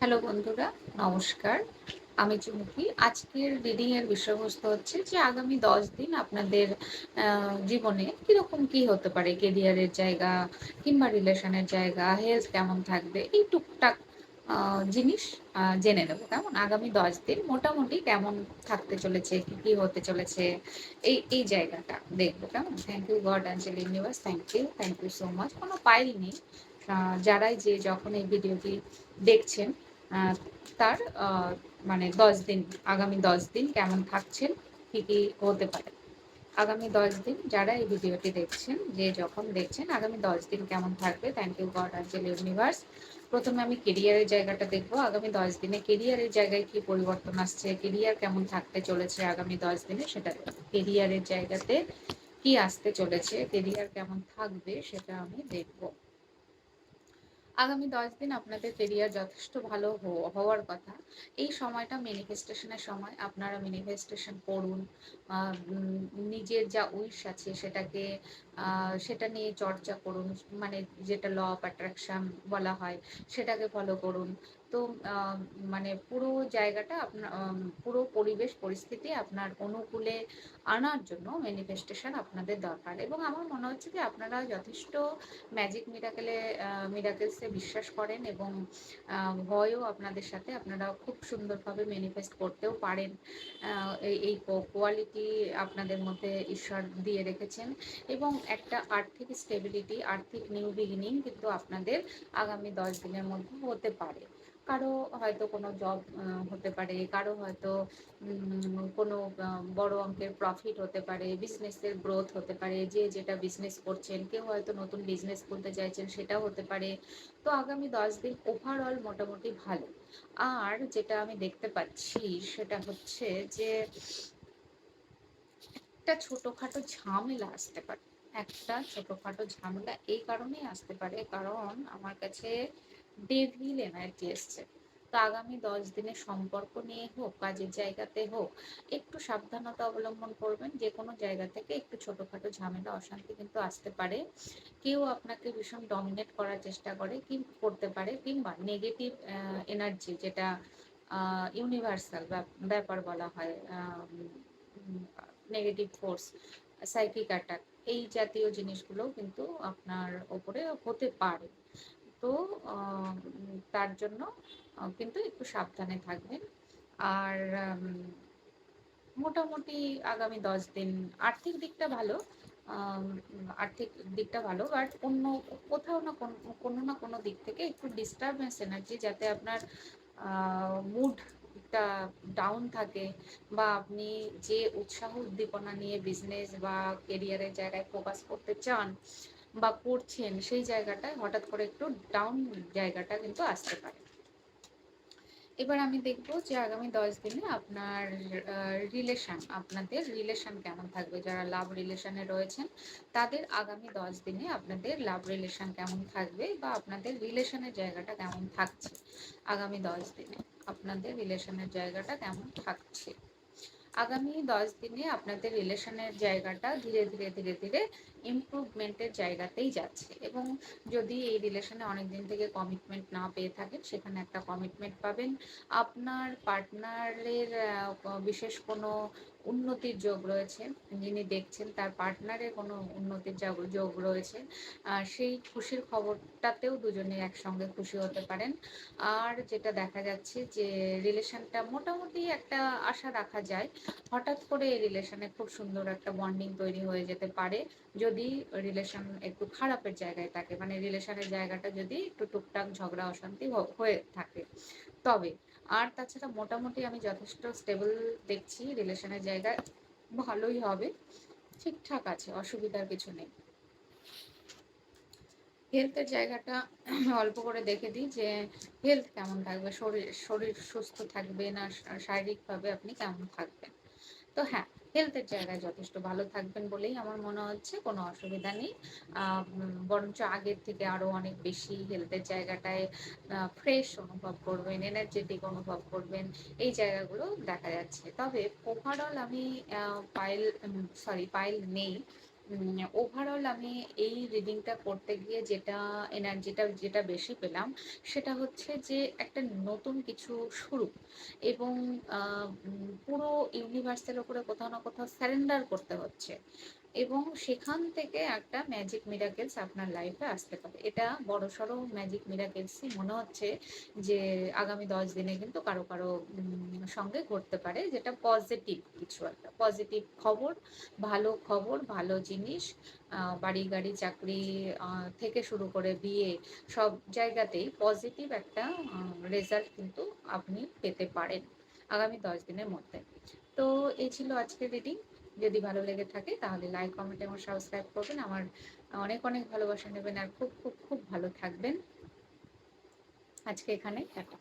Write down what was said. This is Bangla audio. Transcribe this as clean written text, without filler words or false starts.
হ্যালো বন্ধুরা, নমস্কার। আমি চুমকি। আজকের রিডিং এর বিষয়বস্তু হচ্ছে যে আগামী ১০ দিন আপনাদের জীবনে কিরকম কি হতে পারে? কেরিয়ারের জায়গা কিংবা রিলেশনের জায়গা, হেলথ কেমন থাকবে? এই টুকটাক আ জিনিস জেনে নেব। কেমন? আগামী ১০ দিন মোটামুটি কেমন থাকতে চলেছে, কি হতে চলেছে? এই জায়গাটা দেখব। কেমন? Thank you God angel universe. Thank you so much. কোনো পাইল নেই। যারাই যখন এই ভিডিওটি দেখছেন আ তার মানে ১০ দিন, আগামী ১০ দিন কেমন থাকছেন, কি হতে পারে। আগামী ১০ দিন যারা এই ভিডিওটি দেখছেন, যখন দেখছেন আগামী ১০ দিন কেমন থাকবে। Thank you God angel universe. ১ম এ আমি কেরিয়ারের জায়গাটা দেখব। আগামী ১০ দিনে কেরিয়ারের জায়গায় কি পরিবর্তন আসছে, কেরিয়ার কেমন থাকতে চলেছে আগামী ১০ দিনে সেটা দেখব। কেরিয়ারের জায়গাতে কি আসতে চলেছে, কেরিয়ার কেমন থাকবে সেটা আমি দেখব। আগামী ১০ দিন আপনাদের কেরিয়ার যথেষ্ট ভালো হওয়ার কথা। এই সময়টা ম্যানিফেস্টেশনের সময়। আপনারা ম্যানিফেস্টেশন করুন। আ উম নিজের যা উইশ আছে আ সেটা নিয়ে চর্চা করুন। মানে যেটা ল অফ অ্যাট্রাকশন বলা হয়, সেটাকে ফলো করুন। তো আ মানে পুরো জায়গাটা পুরো পরিবেশ পরিস্থিতি আপনার অনুকূলে আনার জন্য ম্যানিফেস্টেশন আপনাদের দরকার। এবং আমার মনে হচ্ছে যে আপনারা যথেষ্ট ম্যাজিক মিরাকেলস এ বিশ্বাস করেন এবং আ হয়ও আপনাদের সাথে। আপনারা খুব সুন্দরভাবে ম্যানিফেস্ট করতেও পারেন। আ এই কোয়ালিটি আপনাদের মধ্যে ঈশ্বর দিয়ে রেখেছেন এবং একটা আর্থিক স্টেবিলিটি, আর্থিক নিউ বিগিনিং কিন্তু আপনাদের আগামী ১০ দিনের মধ্যে হতে পারে। কারো হয়তো কোনো জব হতে পারে, কারো হয়তো কোনো বড় অঙ্কের প্রফিট হতে পারে, বিজনেসের গ্রোথ হতে পারে। যে যেটা বিজনেস করছেন, কেউ হয়তো নতুন বিজনেস খুলতে চাইছেন, সেটাও হতে পারে। তো আগামী ১০ দিন ওভারঅল মোটামুটি ভালো। আর যেটা আমি দেখতে পাচ্ছি সেটা হচ্ছে যে একটা ছোটখাটো ঝামেলা আসতে পারে। একটা ছোটখাটো ঝামেলা এই কারণেই আসতে পারে কারণ আমার কাছে ডেভিল এনার্জি এসছে। তো আগামী ১০ দিনের সম্পর্ক নিয়ে হোক, কাজের জায়গাতে হোক, একটু সাবধানতা অবলম্বন করবেন। যেকোনো জায়গা থেকে একটু ছোটখাটো ঝামেলা, অশান্তি কিন্তু আসতে পারে। কেউ আপনাকে ভীষণ ডমিনেট করার চেষ্টা করতে পারে কিংবা নেগেটিভ এনার্জি যেটা ইউনিভার্সাল ব্যাপার বলা হয়। নেগেটিভ ফোর্স, সাইকিক অ্যাটাক, এই জাতীয় জিনিসগুলোও কিন্তু আপনার উপরে হতে পারে। তো তার জন্য কিন্তু একটু সাবধানে থাকবেন। আর মোটামুটি আগামী ১০ দিন আর্থিক দিকটা ভালো। আম আর্থিক দিকটা ভালো। বাট অন্য কোথাও না কোনো না কোনো দিক থেকে একটু ডিস্টার্বেন্স এনার্জি, যাতে আপনার আ মুডটা ডাউন থাকে বা আপনি যে উৎসাহ উদ্দীপনা নিয়ে বিজনেস বা কেরিয়ারের জায়গায় ফোকাস করতে চান বা করছেন, সেই জায়গাটায় হঠাৎ করে একটু ডাউন জায়গাটা কিন্তু আসতে পারে। এবার আমি দেখব যে আগামী ১০ দিনে আ আপনাদের রিলেশন কেমন থাকবে? যারা লাভ রিলেশন এ রয়েছেন, তাদের আগামী ১০ দিনে আপনাদের লাভ রিলেশন কেমন থাকবে বা আপনাদের রিলেশনের জায়গাটা কেমন থাকছে? আগামী ১০ দিনে আপনাদের রিলেশনের জায়গাটা কেমন থাকছে? আগামী ১০ দিনে আপনাদের রিলেশনের জায়গাটা ধীরে ধীরে ইমপ্রুভমেন্ট এর জায়গাতেই যাচ্ছে এবং যদি এই রিলেশনে অনেকদিন থেকে কমিটমেন্ট না পেয়ে থাকেন, সেখানে একটা কমিটমেন্ট পাবেন। আপনার পার্টনারের বিশেষ কোনো উন্নতির যোগ রয়েছে। যিনি দেখছেন তার পার্টনারের কোনো উন্নতির যোগ রয়েছে। সেই খুশির খবরটাতেও দুজনে একসঙ্গে খুশি হতে পারেন। আর যেটা দেখা যাচ্ছে যে রিলেশনটা মোটামুটি একটা আশা রাখা যায়। হঠাৎ করে এই রিলেশনে খুব সুন্দর একটা বন্ডিং তৈরি হয়ে যেতে পারে। যদি রিলেশন একটু খারাপের জায়গায় থাকে, মানে রিলেশনের জায়গাটা যদি একটু টুকটাক ঝগড়া অশান্তি হয়ে থাকে তবে। আর তাছাড়া মোটামুটি আমি যথেষ্ট স্টেবল দেখছি, রিলেশনের জায়গায় ভালোই হবে। ঠিকঠাক আছে, অসুবিধার কিছু নেই। হেলথের জায়গাটা অল্প করে দেখে দিই যে হেলথ কেমন থাকবে, শরীর শরীর সুস্থ থাকবে না শারীরিকভাবে আপনি কেমন থাকবেন। তো হ্যাঁ, হেলথের জায়গায় যথেষ্ট ভালো থাকবেন বলেই আমার মনে হচ্ছে, কোনো অসুবিধা নেই। বরঞ্চ আগের থেকে আরো অনেক বেশি হেলথের জায়গাটায় ফ্রেশ অনুভব করবেন, এনার্জেটিক অনুভব করবেন। এই জায়গাগুলো দেখা যাচ্ছে। তবে ওভারঅল আমি পাইল নেই। ওভারঅল আমি এই রিডিংটা করতে গিয়ে যেটা এনার্জিটা যেটা বেশি পেলাম, সেটা হচ্ছে যে একটা নতুন কিছু শুরু, এবং পুরো ইউনিভার্সের উপরে কোথাও না কোথাও সারেন্ডার করতে হচ্ছে, এবং সেখান থেকে একটা ম্যাজিক মিরাকেলস আপনার লাইফে আসতে পারে। এটা বড়সড় ম্যাজিক মিরাকেলসই মনে হচ্ছে যে আগামী 10 দিনে কিন্তু কারো কারো সঙ্গে ঘটতে পারে, যেটা পজিটিভ কিছু একটা পজিটিভ খবর, ভালো খবর, ভালো জিনিস। বাড়ি গাড়ি চাকরি থেকে শুরু করে বিয়ে, সব জায়গাতেই পজিটিভ একটা রেজাল্ট কিন্তু আপনি পেতে পারেন আগামী 10 দিনের মধ্যে। তো এই ছিল আজকের রিডিং। যদি ভালো লেগে থাকে তাহলে লাইক, কমেন্ট এবং সাবস্ক্রাইব করবেন। আমার অনেক অনেক ভালোবাসা নেবেন, আর খুব খুব খুব ভালো থাকবেন। আজকে এখানে টাটা।